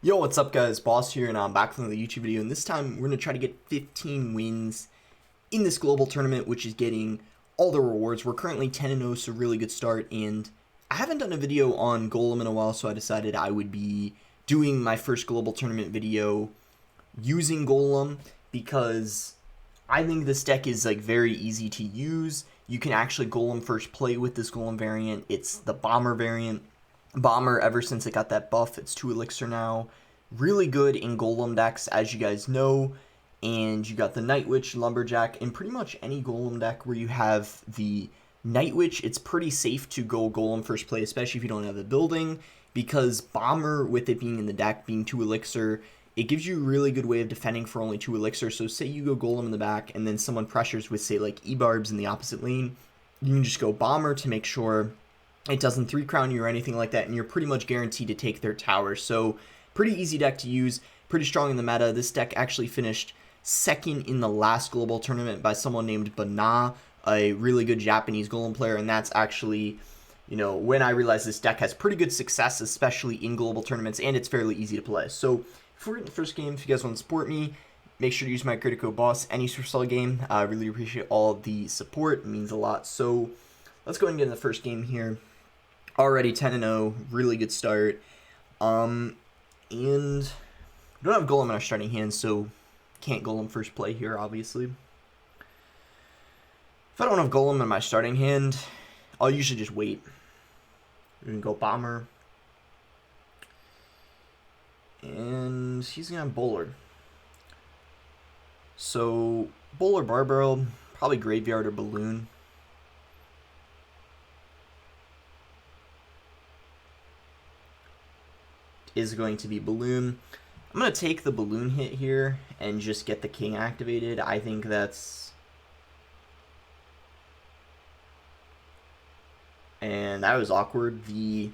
Yo, what's up guys, Boss here, and I'm back from the YouTube video, and this time we're going to try to get 15 wins in this global tournament, which is getting all the rewards. We're currently 10-0, so really good start, and I haven't done a video on Golem in a while, so I decided I would be doing my first global tournament video using Golem, because I think this deck is like very easy to use. You can actually Golem first play with this Golem variant. It's the Bomber variant. Bomber, ever since it got that buff, it's 2 elixir now. Really good in Golem decks, as you guys know. And you got the Night Witch, Lumberjack, and pretty much any Golem deck where you have the Night Witch, it's pretty safe to go Golem first play, especially if you don't have the building, because Bomber, with it being in the deck, being 2 elixir, it gives you a really good way of defending for only 2 elixir. So say you go Golem in the back, and then someone pressures with, say, like E-Barbs in the opposite lane, you can just go Bomber to make sure it doesn't 3-crown you or anything like that, and you're pretty much guaranteed to take their tower. So pretty easy deck to use, pretty strong in the meta. This deck actually finished second in the last global tournament by someone named Bana, a really good Japanese Golem player, and that's actually, you know, when I realized this deck has pretty good success, especially in global tournaments, and it's fairly easy to play. So if we're in the first game, if you guys want to support me, make sure to use my credit code BOSS any Supercell game. I really appreciate all the support. It means a lot. So let's go ahead and get in the first game here. Already 10-0, really good start. And we don't have Golem in our starting hand, so can't Golem first play here, obviously. If I don't have Golem in my starting hand, I'll usually just wait. We can go Bomber. And he's going to have Bowler. So, Bowler, Barbell, probably Graveyard or Balloon. Is going to be Balloon. I'm going to take the Balloon hit here and just get the King activated. I think that's... And that was awkward. The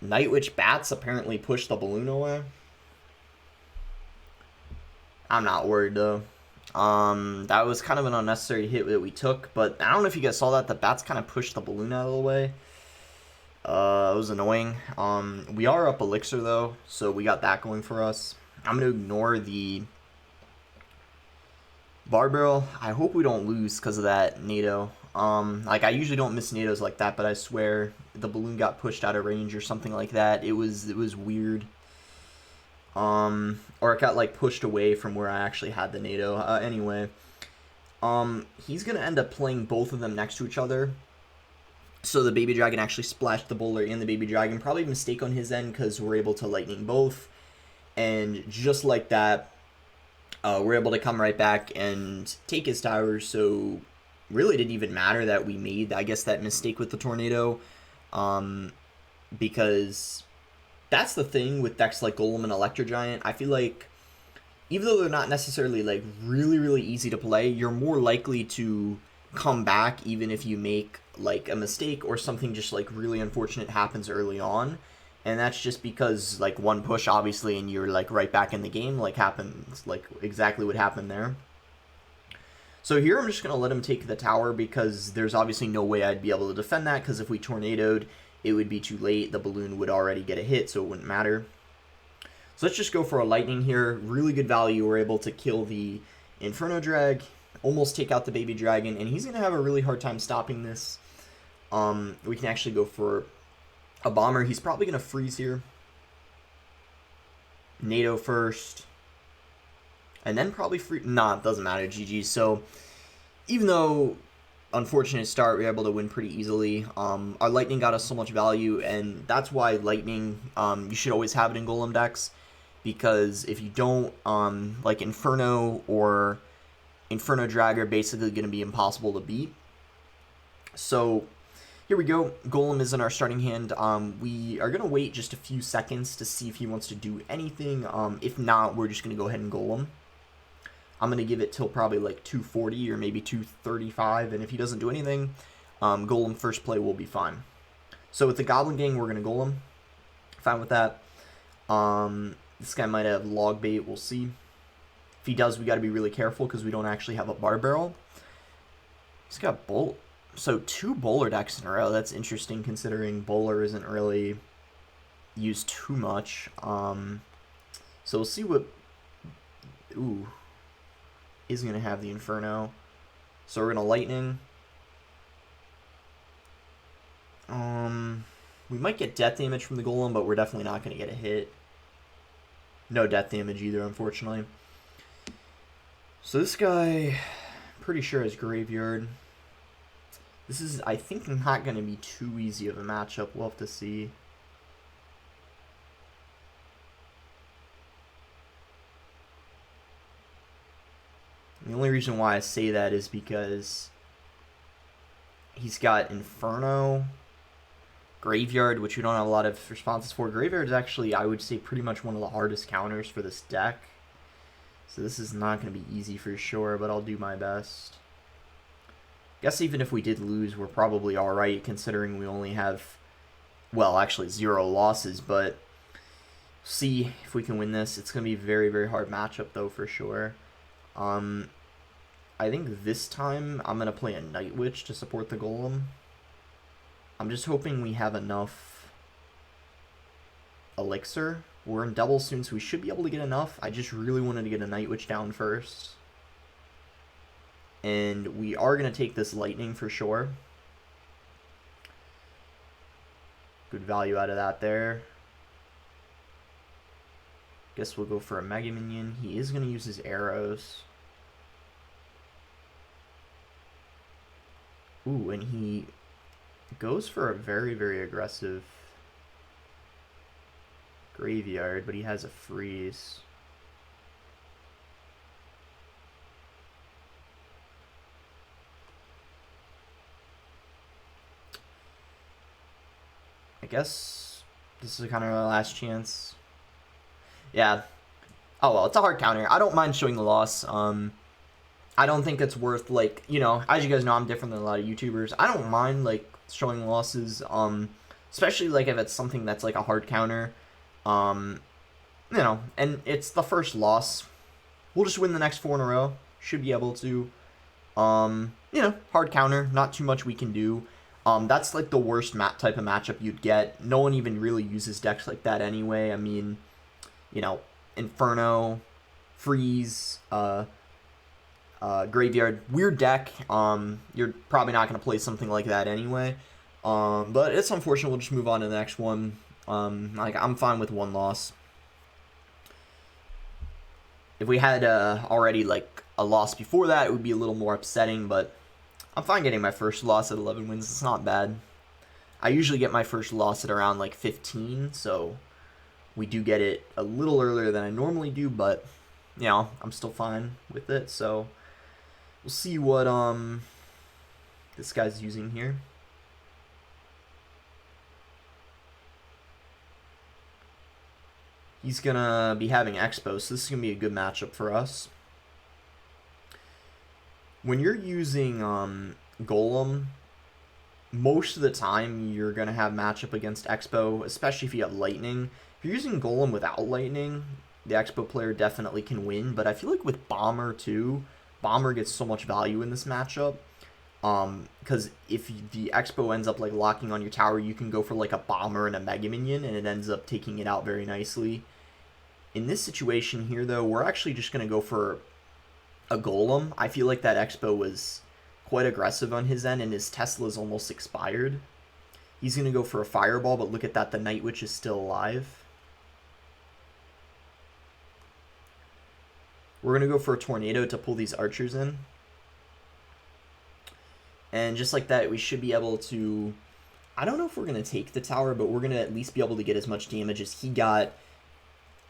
Night Witch Bats apparently pushed the Balloon away. I'm not worried though. That was kind of an unnecessary hit that we took, but I don't know if you guys saw that. The Bats kind of pushed the Balloon out of the way. It was annoying. We are up elixir though, so we got that going for us. I'm gonna ignore the Barbell. I hope we don't lose because of that NATO. Like I usually don't miss NATOs like that, but I swear the Balloon got pushed out of range or something like that. It was weird. Or it got like pushed away from where I actually had the NATO. Anyway, he's gonna end up playing both of them next to each other. So the Baby Dragon actually splashed the Bowler and the Baby Dragon. Probably a mistake on his end because we're able to lightning both. And just like that, we're able to come right back and take his towers. So really didn't even matter that we made, I guess, that mistake with the Tornado. Because that's the thing with decks like Golem and Electro Giant. I feel like even though they're not necessarily like really easy to play, you're more likely to come back even if you make like a mistake or something just like really unfortunate happens early on. And that's just because like one push obviously and you're like right back in the game, like happens, like exactly what happened there. So here I'm just going to let him take the tower because there's obviously no way I'd be able to defend that, because if we tornadoed it would be too late. The Balloon would already get a hit, so it wouldn't matter. So let's just go for a lightning here. Really good value. We're able to kill the Inferno Drag, almost take out the Baby Dragon, and he's going to have a really hard time stopping this. We can actually go for a Bomber. He's probably going to freeze here. NATO first. And then probably free... Nah, it doesn't matter. GG. So, even though unfortunate start, we were able to win pretty easily. Our Lightning got us so much value, and that's why Lightning, you should always have it in Golem decks, because if you don't, like Inferno or Inferno Drag are basically going to be impossible to beat. So here we go. Golem is in our starting hand. We are going to wait just a few seconds to see if he wants to do anything. If not, we're just going to go ahead and Golem. I'm going to give it till probably like 240 or maybe 235, and if he doesn't do anything, Golem first play will be fine. So with the Goblin Gang, we're going to Golem. Fine with that. This guy might have Log Bait, we'll see. If he does, we got to be really careful because we don't actually have a Bar Barrel. He's got Bolt. So 2 Bowler decks in a row. That's interesting considering Bowler isn't really use too much. So we'll see what... Ooh. Is going to have the Inferno. So we're going to Lightning. We might get death damage from the Golem, but we're definitely not going to get a hit. No death damage either, unfortunately. So this guy, pretty sure is Graveyard. This is, I think, not going to be too easy of a matchup. We'll have to see. The only reason why I say that is because he's got Inferno, Graveyard, which we don't have a lot of responses for. Graveyard is actually, I would say, pretty much one of the hardest counters for this deck. So this is not going to be easy for sure, but I'll do my best. Guess even if we did lose, we're probably alright, considering we only have, well, actually 0 losses, but see if we can win this. It's going to be a very, very hard matchup, though, for sure. I think this time I'm going to play a Night Witch to support the Golem. I'm just hoping we have enough Elixir. We're in double soon, so we should be able to get enough. I just really wanted to get a Night Witch down first. And we are going to take this Lightning for sure. Good value out of that there. Guess we'll go for a Mega Minion. He is going to use his arrows. Ooh, and he goes for a very, very aggressive Graveyard, but he has a freeze. I guess this is kind of our last chance. Yeah. Oh, well, it's a hard counter. I don't mind showing the loss. I don't think it's worth, like, you know, as you guys know, I'm different than a lot of YouTubers. I don't mind, like, showing losses, especially, like, if it's something that's, like, a hard counter. You know, and it's the first loss. We'll just win the next 4 in a row. Should be able to. You know, hard counter. Not too much we can do. That's, like, the worst type of matchup you'd get. No one even really uses decks like that anyway. I mean, you know, Inferno, Freeze, Graveyard, weird deck. You're probably not going to play something like that anyway. But it's unfortunate. We'll just move on to the next one. Like, I'm fine with 1 loss. If we had already, like, a loss before that, it would be a little more upsetting, but I'm fine getting my first loss at 11 wins. It's not bad. I usually get my first loss at around, like, 15, so we do get it a little earlier than I normally do, but, you know, I'm still fine with it, so we'll see what this guy's using here. He's going to be having Expo, so this is going to be a good matchup for us. When you're using Golem, most of the time you're going to have matchup against Expo, especially if you have Lightning. If you're using Golem without Lightning, the Expo player definitely can win, but I feel like with Bomber too, Bomber gets so much value in this matchup. Because if the Expo ends up like locking on your tower, you can go for like a Bomber and a Mega Minion, and it ends up taking it out very nicely. In this situation here, though, we're actually just going to go for a Golem. I feel like that Expo was quite aggressive on his end, and his Tesla's almost expired. He's going to go for a Fireball, but look at that, the Night Witch is still alive. We're going to go for a Tornado to pull these archers in. And just like that, we should be able to... I don't know if we're going to take the tower, but we're going to at least be able to get as much damage as he got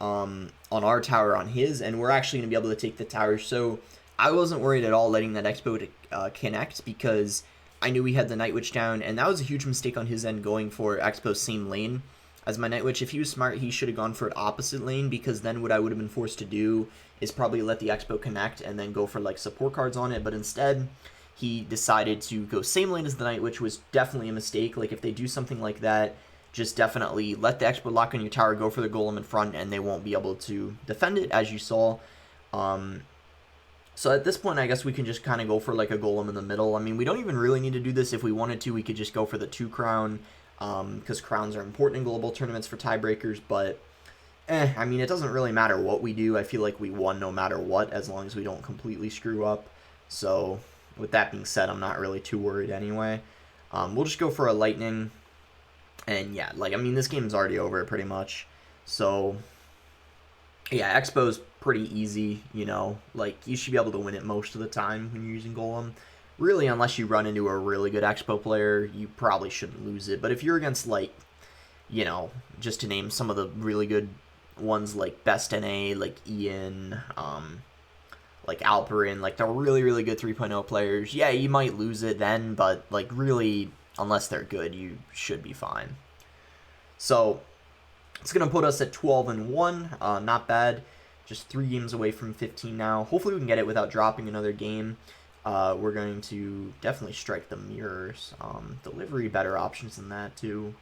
on our tower on his, and we're actually going to be able to take the tower. So I wasn't worried at all letting that Expo to connect, because I knew we had the Night Witch down, and that was a huge mistake on his end going for Expo's same lane as my Night Witch. If he was smart, he should have gone for an opposite lane, because then what I would have been forced to do is probably let the Expo connect and then go for like support cards on it, but instead he decided to go same lane as the Night Witch, was definitely a mistake. Like, if they do something like that, just definitely let the Expo lock on your tower, go for the Golem in front, and they won't be able to defend it, as you saw. So at this point, I guess we can just kind of go for like a Golem in the middle. I mean, we don't even really need to do this. If we wanted to, we could just go for the 2 crown, because crowns are important in global tournaments for tiebreakers, but I mean, it doesn't really matter what we do. I feel like we won no matter what, as long as we don't completely screw up. So, with that being said, I'm not really too worried anyway. We'll just go for a lightning. And yeah, like, I mean, this game's already over pretty much. So, yeah, Expo's pretty easy, you know. Like, you should be able to win it most of the time when you're using Golem. Really, unless you run into a really good Expo player, you probably shouldn't lose it. But if you're against, like, you know, just to name some of the really good ones like Best NA, like Ian, like Alperin, like the really, really good 3.0 players, yeah, you might lose it then, but like really, unless they're good, you should be fine. So it's going to put us at 12-1, not bad. Just 3 games away from 15 now. Hopefully we can get it without dropping another game. We're going to definitely strike the mirrors. Delivery, better options than that too.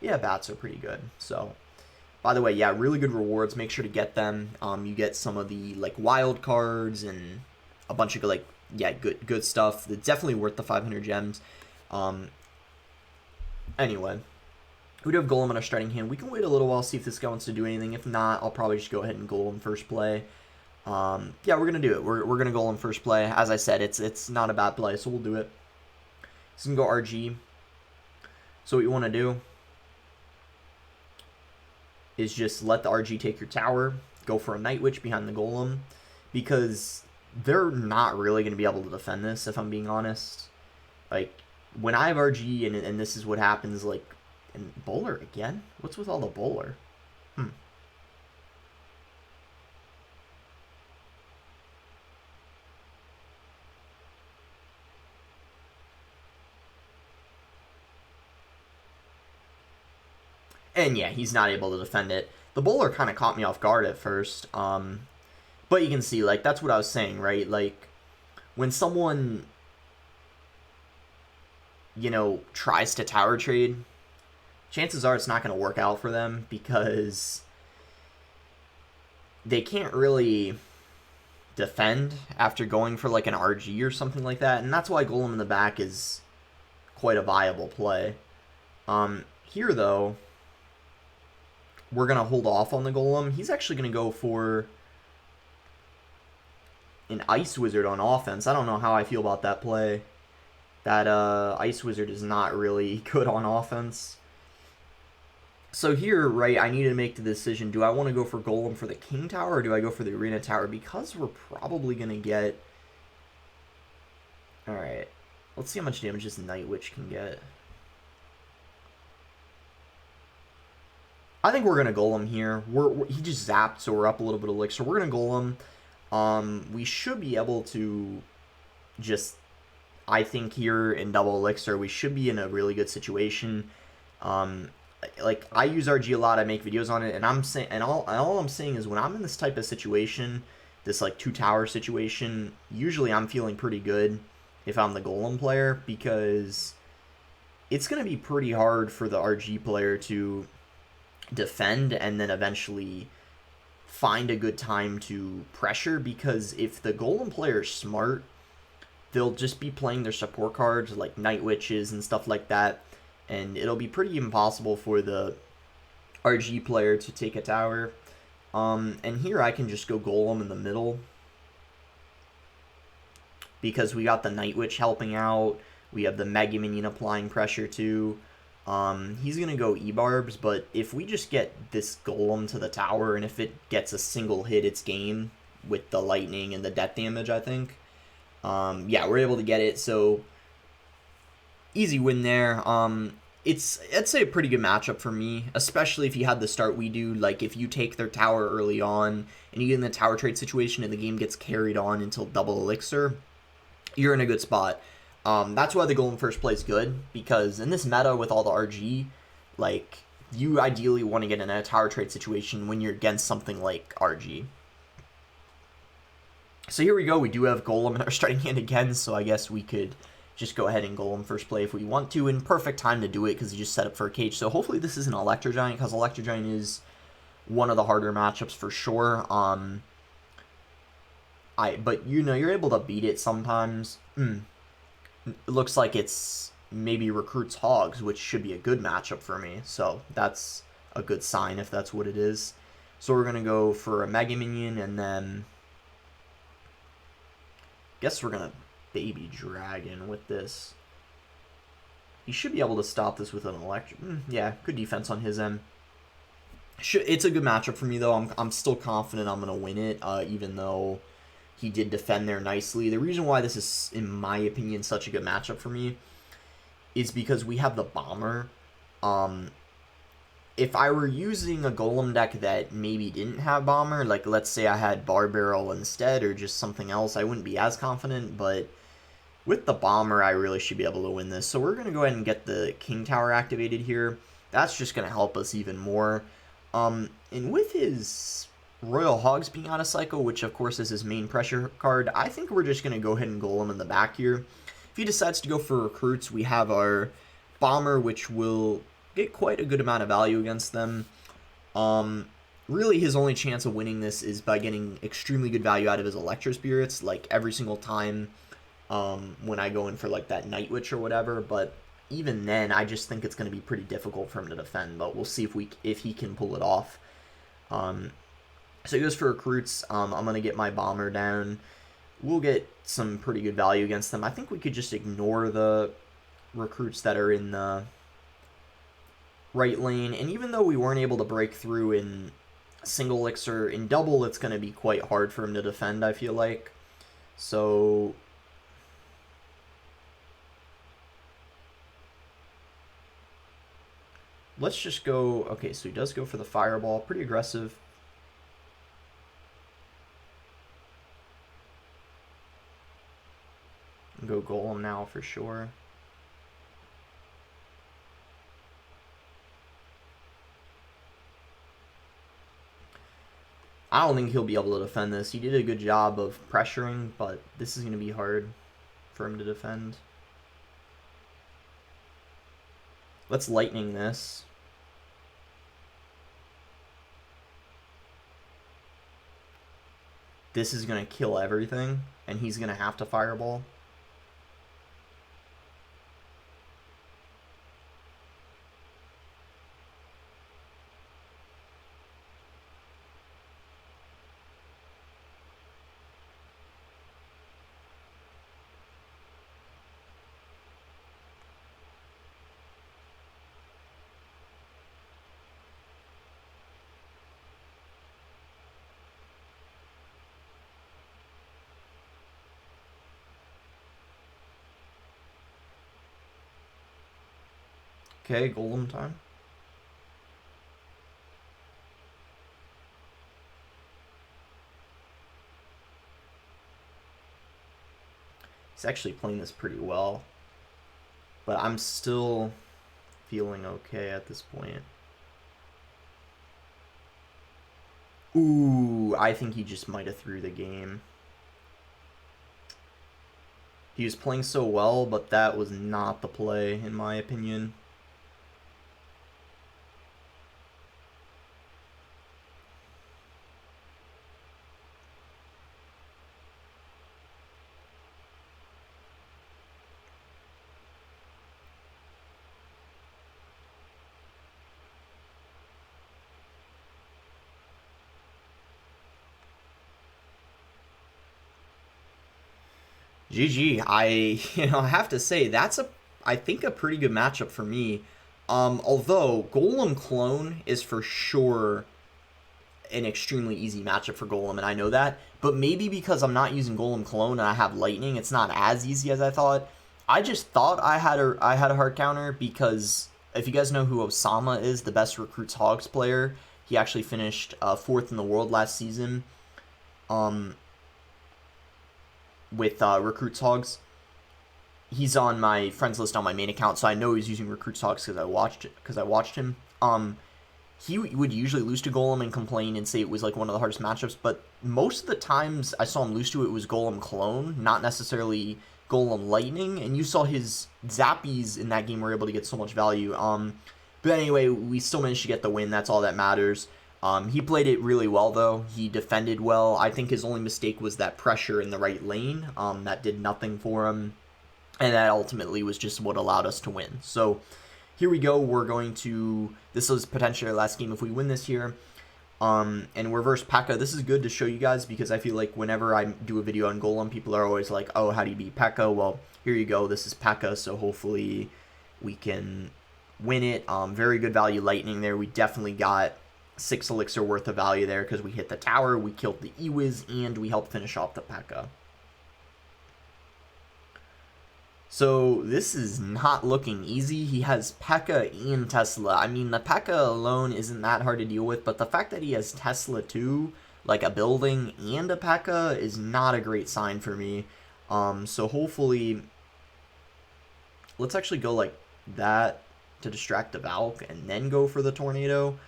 Yeah, bats are pretty good. So, by the way, yeah, really good rewards. Make sure to get them. You get some of the like wild cards and a bunch of like, yeah, good stuff. It's definitely worth the 500 gems. Anyway, we do have Golem in our starting hand. We can wait a little while, see if this guy wants to do anything. If not, I'll probably just go ahead and Golem first play. Yeah, we're gonna do it. We're gonna Golem first play. As I said, it's not a bad play, so we'll do it. So we can go RG. So what you want to do is just let the RG take your tower, go for a Night Witch behind the Golem, because they're not really going to be able to defend this, if I'm being honest. Like, when I have RG, and this is what happens, like, and bowler again? What's with all the bowler? And yeah, he's not able to defend it. The bowler kind of caught me off guard at first. But you can see, like, that's what I was saying, right? Like, when someone, you know, tries to tower trade, chances are it's not going to work out for them because they can't really defend after going for, like, an RG or something like that. And that's why Golem in the back is quite a viable play. Here, though, we're going to hold off on the Golem. He's actually going to go for an Ice Wizard on offense. I don't know how I feel about that play. That Ice Wizard is not really good on offense. So here, right, I need to make the decision. Do I want to go for Golem for the King Tower, or do I go for the Arena Tower? Because we're probably going to get... Alright. Let's see how much damage this Night Witch can get. I think we're going to Golem here. He just zapped, so we're up a little bit of elixir. We're going to Golem. We should be able to just, I think here in double elixir, we should be in a really good situation. Like, I use RG a lot. I make videos on it, and I'm saying, and all I'm saying is when I'm in this type of situation, this like 2-tower situation, usually I'm feeling pretty good if I'm the Golem player, because it's going to be pretty hard for the RG player to defend and then eventually find a good time to pressure, because if the Golem player is smart, they'll just be playing their support cards like Night Witches and stuff like that, and it'll be pretty impossible for the RG player to take a tower. And here I can just go Golem in the middle, because we got the Night Witch helping out. We have the Mega Minion applying pressure too. He's going to go E-Barbs, but if we just get this Golem to the tower, and if it gets a single hit, it's game with the lightning and the death damage, I think. Yeah, we're able to get it, so easy win there. It's, I'd say, a pretty good matchup for me, especially if you had the start we do. Like, if you take their tower early on, and you get in the tower trade situation, and the game gets carried on until double elixir, you're in a good spot. That's why the Golem first play is good, because in this meta with all the RG, like, you ideally want to get in a tower trade situation when you're against something like RG. So here we go. We do have Golem in our starting hand again, so I guess we could just go ahead and Golem first play if we want to. In perfect time to do it, because he just set up for a cage. So hopefully this is an Electro Giant, because Electro Giant is one of the harder matchups for sure. But, you know, you're able to beat it sometimes. It looks like it's maybe recruits Hogs, which should be a good matchup for me. So that's a good sign if that's what it is. So we're going to go for a Mega Minion, and then guess we're going to Baby Dragon with this. He should be able to stop this with an electric. Yeah, good defense on his end. It's a good matchup for me, though. I'm still confident I'm going to win it, even though he did defend there nicely. The reason why this is, in my opinion, such a good matchup for me is because we have the Bomber. If I were using a Golem deck that maybe didn't have Bomber, like let's say I had Bar Barrel instead or just something else, I wouldn't be as confident, but with the Bomber, I really should be able to win this. So we're going to go ahead and get the King Tower activated here. That's just going to help us even more. And with his Royal Hogs being out of cycle, which of course is his main pressure card, I think we're just going to go ahead and Golem in the back here. If he decides to go for recruits, we have our Bomber, which will get quite a good amount of value against them. Really, his only chance of winning this is by getting extremely good value out of his Electro Spirits, like every single time when I go in for like that Night Witch or whatever. But even then, I just think it's going to be pretty difficult for him to defend. But we'll see if he can pull it off. So he goes for recruits. I'm going to get my Bomber down. We'll get some pretty good value against them. I think we could just ignore the recruits that are in the right lane. And even though we weren't able to break through in single elixir, in double it's going to be quite hard for him to defend, I feel like. So let's just go. Okay, so he does go for the Fireball. Pretty aggressive. Go Golem now for sure. I don't think he'll be able to defend this. He did a good job of pressuring, but this is going to be hard for him to defend. Let's Lightning this. This is going to kill everything, and he's going to have to Fireball. Okay, Golem time. He's actually playing this pretty well, but I'm still feeling okay at this point. Ooh, I think he just might have threw the game. He was playing so well, but that was not the play, in my opinion. GG. I have to say that's I think a pretty good matchup for me. Although Golem Clone is for sure an extremely easy matchup for Golem, and I know that. But maybe because I'm not using Golem Clone and I have Lightning, it's not as easy as I thought. I just thought I had a hard counter because if you guys know who Osama is, the best Recruits Hogs player, he actually finished 4th in the world last season. With Recruits Hogs. He's on my friends list on my main account, so I know he's using Recruits Hogs because I watched him. He would usually lose to Golem and complain and say it was like one of the hardest matchups, but most of the times I saw him lose to it was Golem Clone, not necessarily Golem Lightning, and you saw his Zappies in that game were able to get so much value. But anyway, we still managed to get the win. That's all that matters. He played it really well, though. He defended well. I think his only mistake was that pressure in the right lane. That did nothing for him. and that ultimately was just what allowed us to win. So here we go. We're going to, this is potentially our last game if we win this here. And we're versus P.E.K.K.A. This is good to show you guys because I feel like whenever I do a video on Golem, people are always like, oh, how do you beat P.E.K.K.A.? Well, here you go. This is P.E.K.K.A., so hopefully we can win it. Very good value lightning there. We definitely got 6 elixir worth of value there because we hit the tower, we killed the Ewiz, and we helped finish off the P.E.K.K.A. So this is not looking easy. He has P.E.K.K.A. and Tesla. I mean, the P.E.K.K.A. alone isn't that hard to deal with, but the fact that he has Tesla too, like a building and a P.E.K.K.A. is not a great sign for me. So hopefully, let's actually go like that to distract the Valk and then go for the tornado.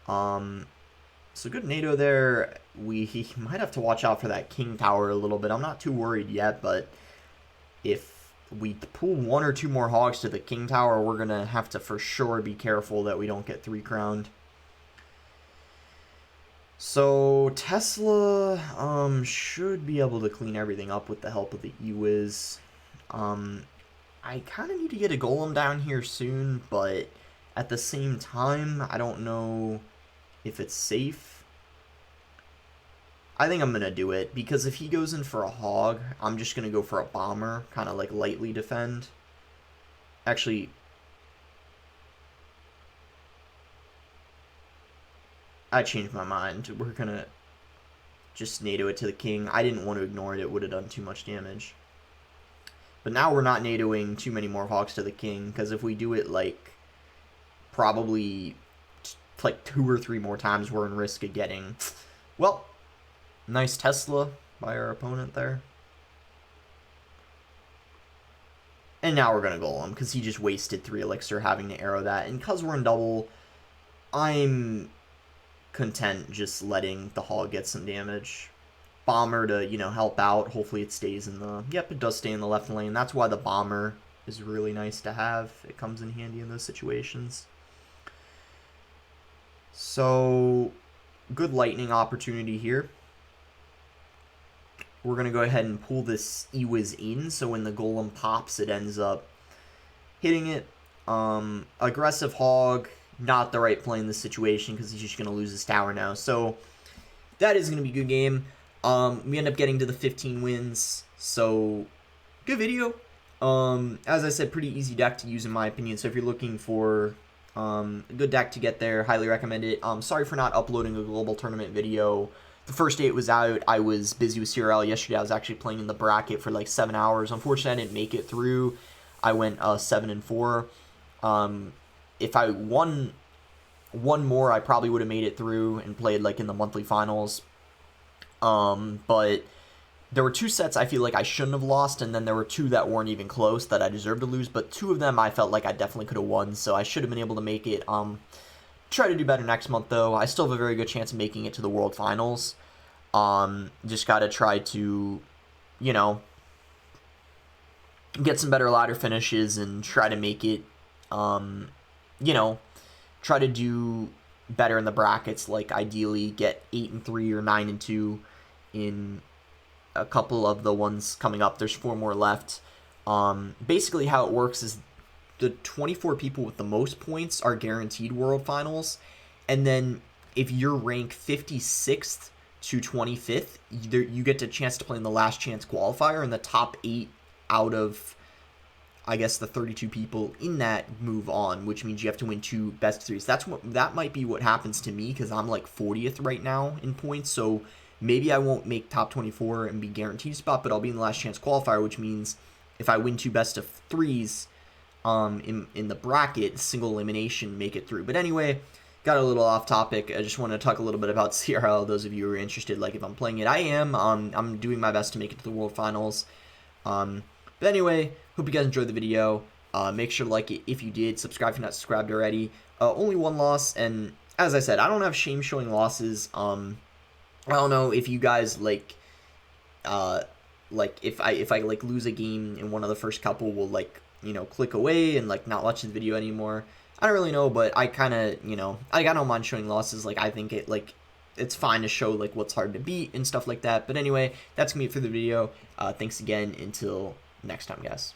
So good NATO there. He might have to watch out for that King Tower a little bit. I'm not too worried yet, but if we pull 1 or 2 more Hogs to the King Tower, we're going to have to for sure be careful that we don't get 3 crowned. So Tesla should be able to clean everything up with the help of the Ewiz. I kind of need to get a Golem down here soon, but at the same time, I don't know if it's safe. I think I'm going to do it, because if he goes in for a Hog, I'm just going to go for a Bomber, kind of like lightly defend. Actually, I changed my mind. We're going to just NATO it to the King. I didn't want to ignore it. It would have done too much damage. But now we're not NATOing too many more Hogs to the King, because if we do it like probably like 2 or 3 more times, we're in risk of getting, well, nice Tesla by our opponent there. And now we're going to Golem, because he just wasted 3 elixir having to arrow that. And because we're in double, I'm content just letting the Hog get some damage. Bomber to, you know, help out. Hopefully it stays in the, yep, it does stay in the left lane. That's why the Bomber is really nice to have. It comes in handy in those situations. So, good lightning opportunity here. We're going to go ahead and pull this Ewiz in, so when the Golem pops, it ends up hitting it. Aggressive Hog, not the right play in this situation, because he's just going to lose his tower now. So, that is going to be a good game. We end up getting to the 15 wins, so good video. As I said, pretty easy deck to use in my opinion, so if you're looking for a good deck to get there, highly recommend it. Sorry for not uploading a global tournament video. The first day it was out, I was busy with CRL. Yesterday I was actually playing in the bracket for like 7 hours. Unfortunately, I didn't make it through. I went 7-4. If I won one more, I probably would have made it through and played like in the monthly finals. But there were 2 sets I feel like I shouldn't have lost, and then there were 2 that weren't even close that I deserved to lose, but 2 of them I felt like I definitely could have won, so I should have been able to make it. Try to do better next month, though. I still have a very good chance of making it to the World Finals. Just gotta try to, you know, get some better ladder finishes and try to make it, you know, try to do better in the brackets, like ideally get 8-3 or 9-2 in a couple of the ones coming up. There's 4 more left. Basically how it works is the 24 people with the most points are guaranteed World Finals, and then if you're ranked 56th to 25th, you get a chance to play in the last chance qualifier, and the top 8 out of, I guess, the 32 people in that move on, which means you have to win 2 best of 3s. That might be what happens to me, because I'm like 40th right now in points, so maybe I won't make top 24 and be guaranteed a spot, but I'll be in the last chance qualifier, which means if I win 2 best of 3s in the bracket, single elimination, make it through. But anyway, got a little off topic. I just want to talk a little bit about CRL. Those of you who are interested, like if I'm playing it, I am. I'm doing my best to make it to the World Finals. But anyway, hope you guys enjoyed the video. Make sure to like it if you did. Subscribe if you're not subscribed already. Only 1 loss, and as I said, I don't have shame showing losses. I don't know if you guys like if I like lose a game in one of the first couple, will like, you know, click away and like not watch the video anymore. I don't really know, but I kind of, you know, I don't mind showing losses. Like I think it's fine to show like what's hard to beat and stuff like that. But anyway, that's gonna be it for the video. Thanks again. Until next time, guys.